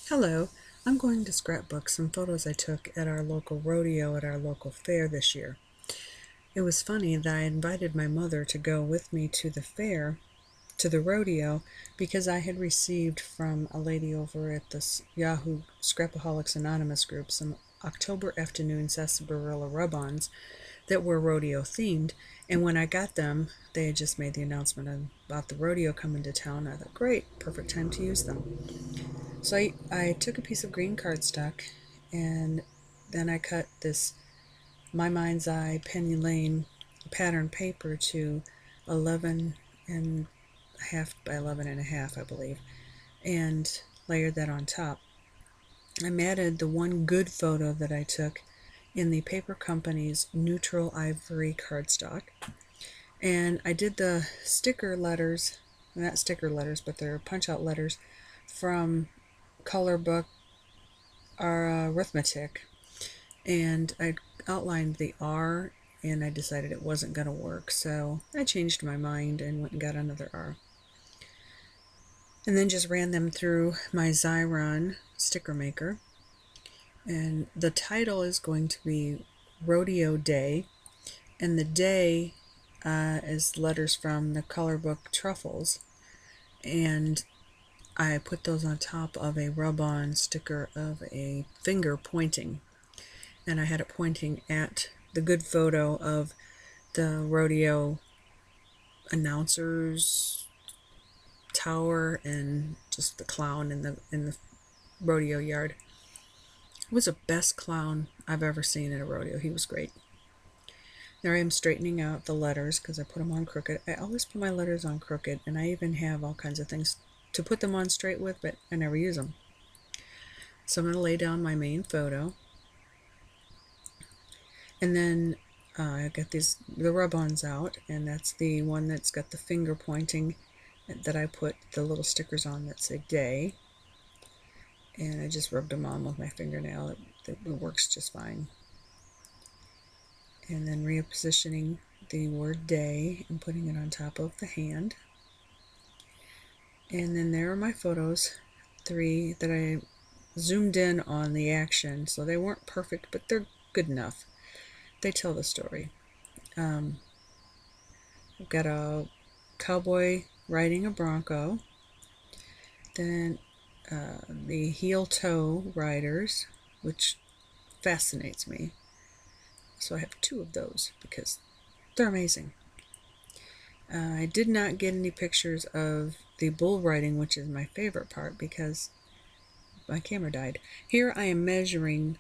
Hello, I'm going to scrapbook some photos I took at our local rodeo at our local fair this year. It was funny that I invited my mother to go with me to the fair, to the rodeo, because I had received from a lady over at the Yahoo Scrapaholics Anonymous group some October afternoon sarsaparilla rub-ons that were rodeo themed, and when I got them, they had just made the announcement about the rodeo coming to town. I thought, great, perfect time to use them. So I took a piece of green cardstock and then I cut this My Mind's Eye Penny Lane pattern paper to 11 and a half by 11 and a half, I believe, and layered that on top. I matted the one good photo that I took in the paper company's neutral ivory cardstock, and I did the sticker letters, not sticker letters, but they're punch out letters from color book arithmetic, and I outlined the R, and I decided it wasn't going to work, so I changed my mind and went and got another R. And then just ran them through my Xyron sticker maker. And the title is going to be Rodeo Day, and the day is letters from the color book Truffles. And I put those on top of a rub-on sticker of a finger pointing, and I had it pointing at the good photo of the rodeo announcers tower and just the clown in the rodeo yard. It was the best clown I've ever seen at a rodeo. He was great. There I am straightening out the letters because I put them on crooked. I always put my letters on crooked, and I even have all kinds of things to put them on straight with, but I never use them. So I'm going to lay down my main photo, and then I got the rub-ons out, and that's the one that's got the finger pointing that I put the little stickers on that say day, and I just rubbed them on with my fingernail. It works just fine. And then repositioning the word day and putting it on top of the hand. And then there are my photos, 3 that I zoomed in on the action, so they weren't perfect, but they're good enough. They tell the story. I've got a cowboy riding a bronco, then the heel-toe riders, which fascinates me. So I have 2 of those because they're amazing. I did not get any pictures of the bull riding, which is my favorite part because my camera died. Here I am measuring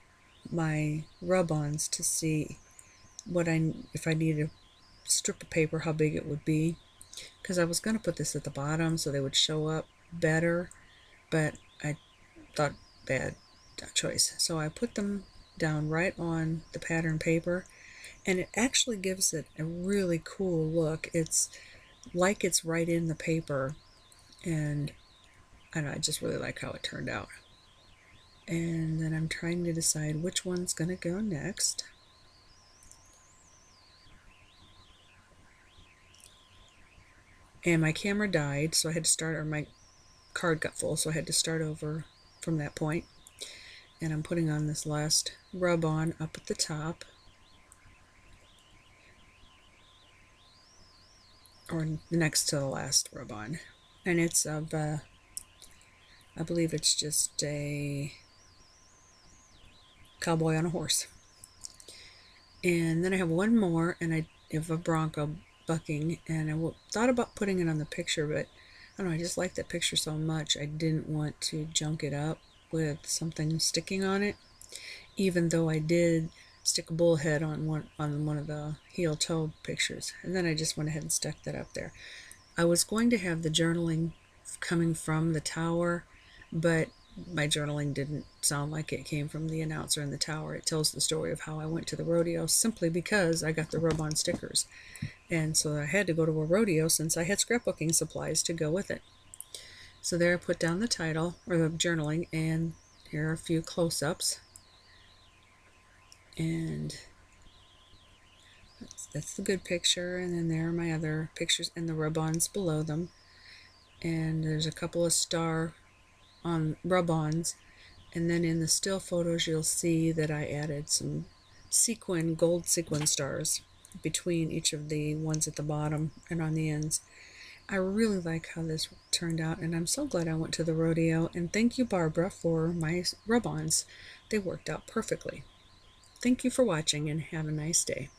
my rub-ons to see if I need a strip of paper, how big it would be, because I was going to put this at the bottom so they would show up better, but I thought bad choice. So I put them down right on the pattern paper, and it actually gives it a really cool look. It's like it's right in the paper, and I don't know, I just really like how it turned out. And then I'm trying to decide which one's going to go next. And my camera died, so I had to start, or my card got full, so I had to start over from that point. And I'm putting on this last rub-on up at the top, or next to the last rub-on. And it's of, I believe it's just a cowboy on a horse. And then I have one more, and I have a bronco bucking, and I thought about putting it on the picture, but I don't know, I just like that picture so much I didn't want to junk it up with something sticking on it, even though I did stick a bullhead on one of the heel-toe pictures, and then I just went ahead and stuck that up there. I was going to have the journaling coming from the tower, but my journaling didn't sound like it came from the announcer in the tower. It tells the story of how I went to the rodeo simply because I got the rub-on stickers. And so I had to go to a rodeo since I had scrapbooking supplies to go with it. So there I put down the title, or the journaling, and here are a few close-ups. And that's the good picture, and then there are my other pictures and the rub-ons below them. And there's a couple of star on rub-ons, And then in the still photos, you'll see that I added some gold sequin stars between each of the ones at the bottom and on the ends. I really like how this turned out, and I'm so glad I went to the rodeo. And thank you, Barbara, for my rub-ons. They worked out perfectly. Thank you for watching, and have a nice day.